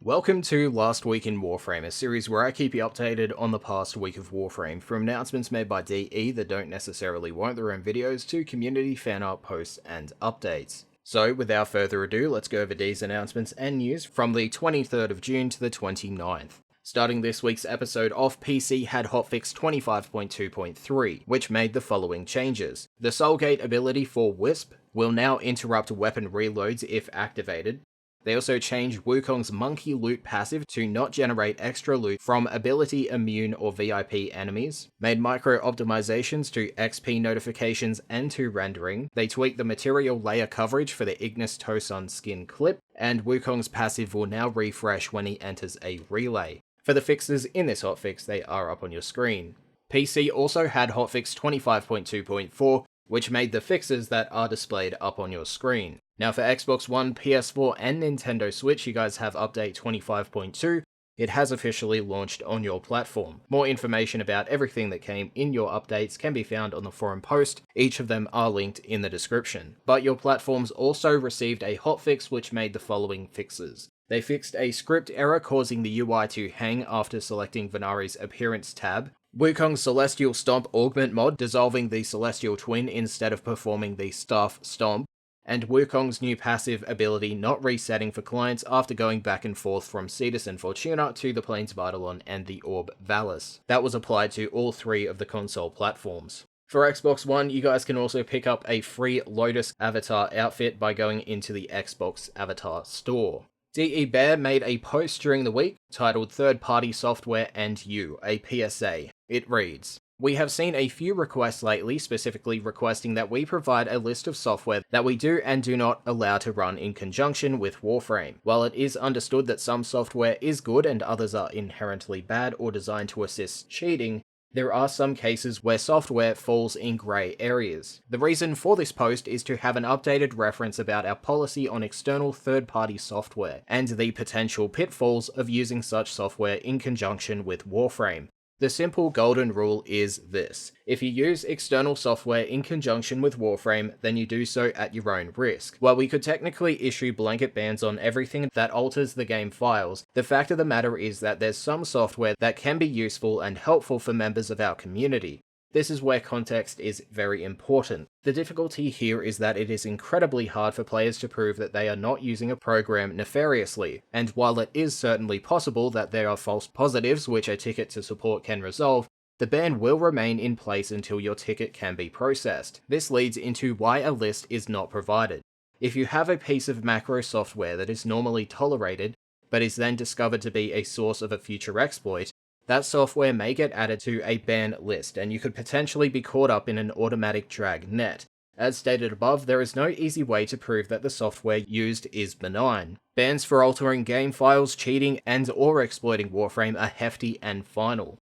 Welcome to Last Week in Warframe, a series where I keep you updated on the past week of Warframe, from announcements made by DE that don't necessarily warrant their own videos to community fan art posts and updates. So without further ado, let's go over these announcements and news from the 23rd of June to the 29th. Starting this week's episode off, PC had Hotfix 25.2.3, which made the following changes. The Soulgate ability for Wisp will now interrupt weapon reloads if activated. They also changed Wukong's Monkey Loot passive to not generate extra loot from ability immune or VIP enemies, made micro optimizations to XP notifications and to rendering. They tweaked the material layer coverage for the Ignis Tosun skin clip, and Wukong's passive will now refresh when he enters a relay. For the fixes in this hotfix, they are up on your screen. PC also had Hotfix 25.2.4, which made the fixes that are displayed up on your screen. Now for Xbox One, PS4 and Nintendo Switch, you guys have update 25.2. It has officially launched on your platform. More information about everything that came in your updates can be found on the forum post. Each of them are linked in the description. But your platforms also received a hotfix which made the following fixes. They fixed a script error causing the UI to hang after selecting Venari's Appearance tab. Wukong's Celestial Stomp Augment mod, dissolving the Celestial Twin instead of performing the Staff Stomp. And Wukong's new passive ability not resetting for clients after going back and forth from Cetus and Fortuna to the Plains of Eidolon and the Orb Valis. That was applied to all three of the console platforms. For Xbox One, you guys can also pick up a free Lotus avatar outfit by going into the Xbox Avatar store. DE Bear made a post during the week titled Third Party Software and You, a PSA. It reads, "We have seen a few requests lately specifically requesting that we provide a list of software that we do and do not allow to run in conjunction with Warframe. While it is understood that some software is good and others are inherently bad or designed to assist cheating, there are some cases where software falls in grey areas. The reason for this post is to have an updated reference about our policy on external third-party software, and the potential pitfalls of using such software in conjunction with Warframe. The simple golden rule is this: if you use external software in conjunction with Warframe, then you do so at your own risk. While we could technically issue blanket bans on everything that alters the game files, the fact of the matter is that there's some software that can be useful and helpful for members of our community. This is where context is very important. The difficulty here is that it is incredibly hard for players to prove that they are not using a program nefariously, and while it is certainly possible that there are false positives which a ticket to support can resolve, the ban will remain in place until your ticket can be processed. This leads into why a list is not provided. If you have a piece of macro software that is normally tolerated, but is then discovered to be a source of a future exploit, that software may get added to a ban list, and you could potentially be caught up in an automatic drag net. As stated above, there is no easy way to prove that the software used is benign. Bans for altering game files, cheating, and or exploiting Warframe are hefty and final.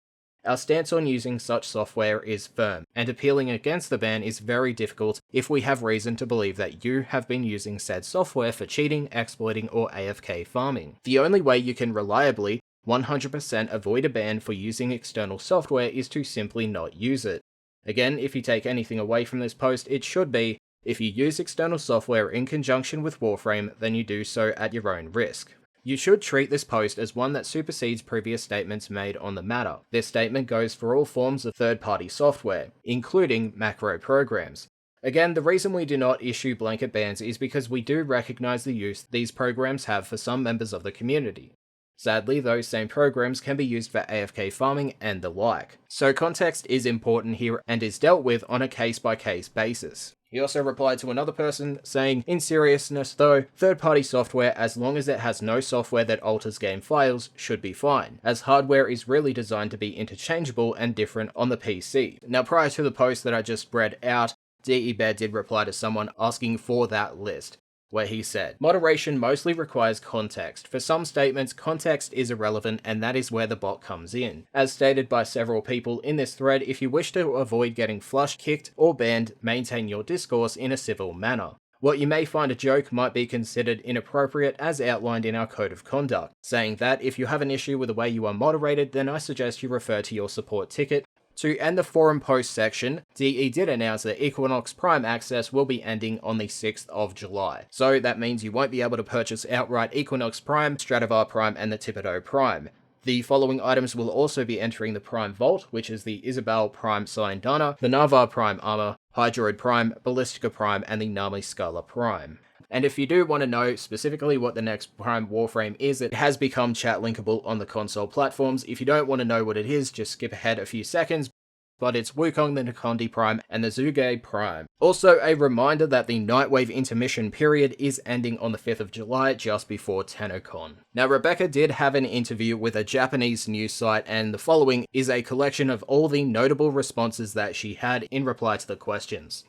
Our stance on using such software is firm, and appealing against the ban is very difficult if we have reason to believe that you have been using said software for cheating, exploiting, or AFK farming. The only way you can reliably 100% avoid a ban for using external software is to simply not use it. Again, if you take anything away from this post, it should be, if you use external software in conjunction with Warframe, then you do so at your own risk. You should treat this post as one that supersedes previous statements made on the matter. This statement goes for all forms of third-party software, including macro programs. Again, the reason we do not issue blanket bans is because we do recognize the use these programs have for some members of the community. Sadly, those same programs can be used for AFK farming and the like. So context is important here and is dealt with on a case-by-case basis. He also replied to another person saying, "In seriousness though, third-party software, as long as it has no software that alters game files, should be fine, as hardware is really designed to be interchangeable and different on the PC." Now prior to the post that I just read out, DE Bear did reply to someone asking for that list, where he said, "Moderation mostly requires context. For some statements, context is irrelevant, and that is where the bot comes in. As stated by several people in this thread, if you wish to avoid getting flush kicked or banned, maintain your discourse in a civil manner. What you may find a joke might be considered inappropriate as outlined in our code of conduct, saying that if you have an issue with the way you are moderated, then I suggest you refer to your support ticket To end the forum post section, DE did announce that Equinox Prime access will be ending on the 6th of July. So that means you won't be able to purchase outright Equinox Prime, Stradivar Prime, and the Thibodeau Prime. The following items will also be entering the Prime Vault, which is the Isabel Prime Syndana, the Navarre Prime Armor, Hydroid Prime, Ballistica Prime, and the Nami Scala Prime. And if you do want to know specifically what the next Prime Warframe is, it has become chat linkable on the console platforms. If you don't want to know what it is, just skip ahead a few seconds. But it's Wukong the Nikondi Prime and the Zhuge Prime. Also, a reminder that the Nightwave intermission period is ending on the 5th of July, just before TennoCon. Now, Rebbecca did have an interview with a Japanese news site, and the following is a collection of all the notable responses that she had in reply to the questions.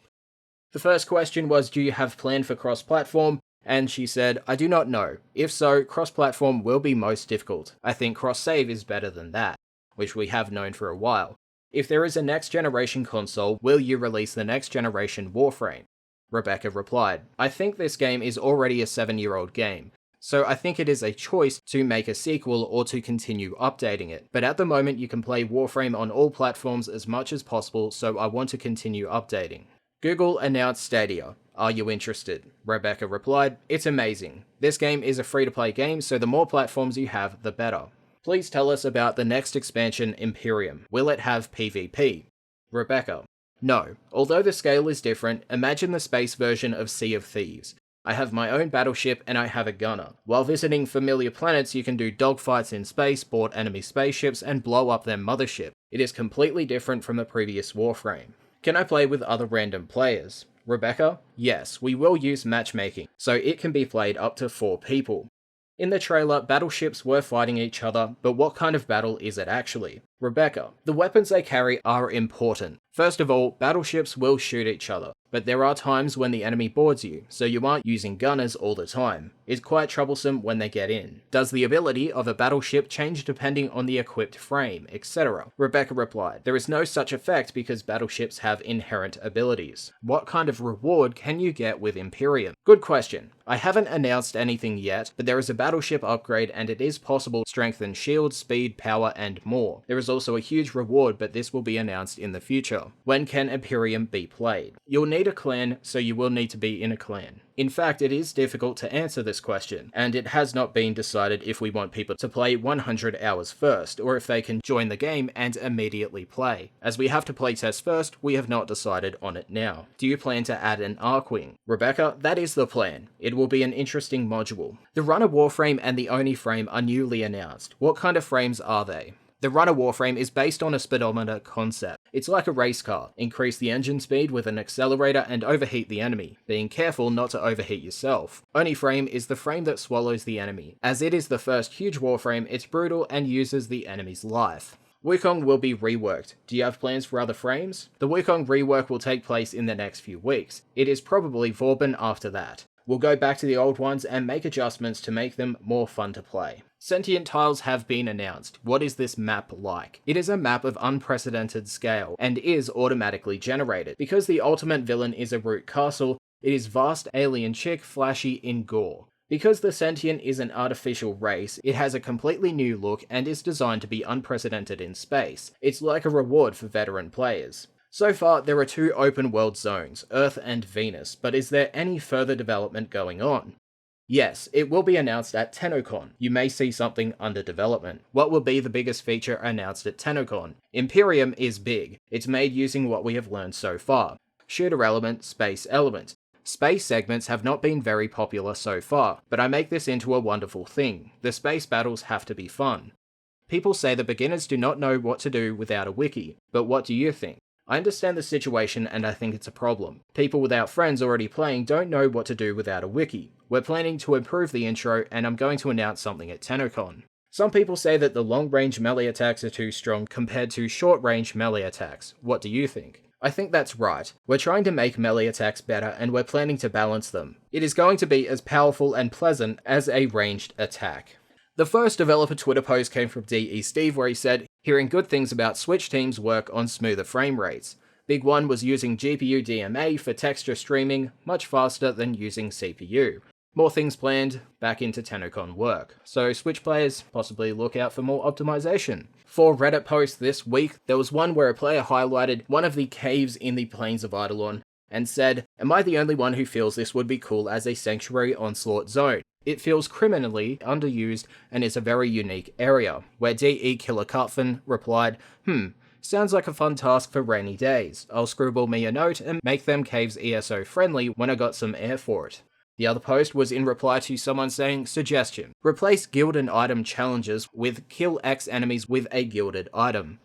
The first question was, do you have plan for cross-platform? And she said, I do not know. If so, cross-platform will be most difficult. I think cross-save is better than that, which we have known for a while. If there is a next-generation console, will you release the next-generation Warframe? Rebbecca replied, I think this game is already a 7-year-old game, so I think it is a choice to make a sequel or to continue updating it. But at the moment you can play Warframe on all platforms as much as possible, so I want to continue updating. Google announced Stadia. Are you interested? Rebbecca replied, it's amazing. This game is a free-to-play game, so the more platforms you have, the better. Please tell us about the next expansion, Empyrean. Will it have PvP? Rebbecca, no. Although the scale is different, imagine the space version of Sea of Thieves. I have my own battleship and I have a gunner. While visiting familiar planets, you can do dogfights in space, board enemy spaceships, and blow up their mothership. It is completely different from the previous Warframe. Can I play with other random players? Rebbecca, yes, we will use matchmaking, so it can be played up to 4 people. In the trailer, battleships were fighting each other, but what kind of battle is it actually? Rebbecca, the weapons they carry are important. First of all, battleships will shoot each other, but there are times when the enemy boards you, so you aren't using gunners all the time. It's quite troublesome when they get in. Does the ability of a battleship change depending on the equipped frame, etc.? Rebbecca replied, there is no such effect because battleships have inherent abilities. What kind of reward can you get with Empyrean? Good question. I haven't announced anything yet, but there is a battleship upgrade and it is possible to strengthen shield, speed, power, and more. There is also a huge reward, but this will be announced in the future. When can Empyrean be played? You'll need a clan, so you will need to be in a clan. In fact, it is difficult to answer this question, and it has not been decided if we want people to play 100 hours first, or if they can join the game and immediately play. As we have to playtest first, we have not decided on it now. Do you plan to add an Arcwing? Rebbecca, that is the plan. It will be an interesting module. The Runner Warframe and the Oni frame are newly announced. What kind of frames are they? The Runner Warframe is based on a speedometer concept. It's like a race car. Increase the engine speed with an accelerator and overheat the enemy, being careful not to overheat yourself. Oni frame is the frame that swallows the enemy. As it is the first huge Warframe, it's brutal and uses the enemy's life. Wukong will be reworked. Do you have plans for other frames? The Wukong rework will take place in the next few weeks. It is probably Vauban after that. We'll go back to the old ones and make adjustments to make them more fun to play. Sentient tiles have been announced. What is this map like? It is a map of unprecedented scale, and is automatically generated. Because the ultimate villain is a root castle, it is vast, alien chic, flashy in gore. Because the Sentient is an artificial race, it has a completely new look and is designed to be unprecedented in space. It's like a reward for veteran players. So far, there are 2 open world zones, Earth and Venus, but is there any further development going on? Yes, it will be announced at TennoCon. You may see something under development. What will be the biggest feature announced at TennoCon? Empyrean is big. It's made using what we have learned so far. Shooter element, space element. Space segments have not been very popular so far, but I make this into a wonderful thing. The space battles have to be fun. People say that beginners do not know what to do without a wiki, but what do you think? I understand the situation and I think it's a problem. People without friends already playing don't know what to do without a wiki. We're planning to improve the intro and I'm going to announce something at TennoCon. Some people say that the long-range melee attacks are too strong compared to short-range melee attacks. What do you think? I think that's right. We're trying to make melee attacks better and we're planning to balance them. It is going to be as powerful and pleasant as a ranged attack. The first developer Twitter post came from DE Steve where he said, hearing good things about Switch team's work on smoother frame rates. Big one was using GPU DMA for texture streaming, much faster than using CPU. More things planned back into TennoCon work, so Switch players possibly look out for more optimization. For Reddit posts this week, there was one where a player highlighted one of the caves in the Plains of Eidolon and said, "Am I the only one who feels this would be cool as a Sanctuary Onslaught zone? It feels criminally underused and is a very unique area," where DE Killer Cutfin replied, "Sounds like a fun task for rainy days. I'll scribble me a note and make them caves ESO friendly when I got some air for it." The other post was in reply to someone saying, "Suggestion: replace guild and item challenges with kill X enemies with a gilded item,"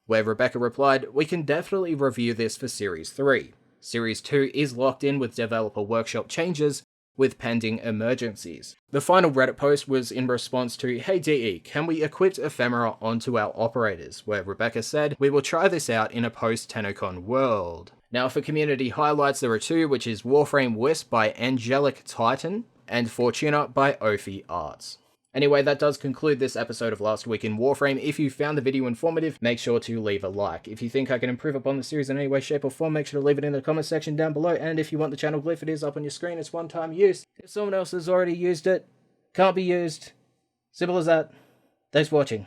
where Rebbecca replied, "We can definitely review this for Series 3. Series 2 is locked in with developer workshop changes, with pending emergencies." The final Reddit post was in response to, "Hey DE, can we equip Ephemera onto our operators?" where Rebbecca said, "We will try this out in a post-TennoCon world." Now for community highlights, there are two, which is Warframe Wisp by Angelic Titan and Fortuna by Ophi Arts. Anyway, that does conclude this episode of Last Week in Warframe. If you found the video informative, make sure to leave a like. If you think I can improve upon the series in any way, shape or form, make sure to leave it in the comment section down below. And if you want the channel glyph, it is up on your screen. It's one-time use. If someone else has already used it, can't be used. Simple as that. Thanks for watching.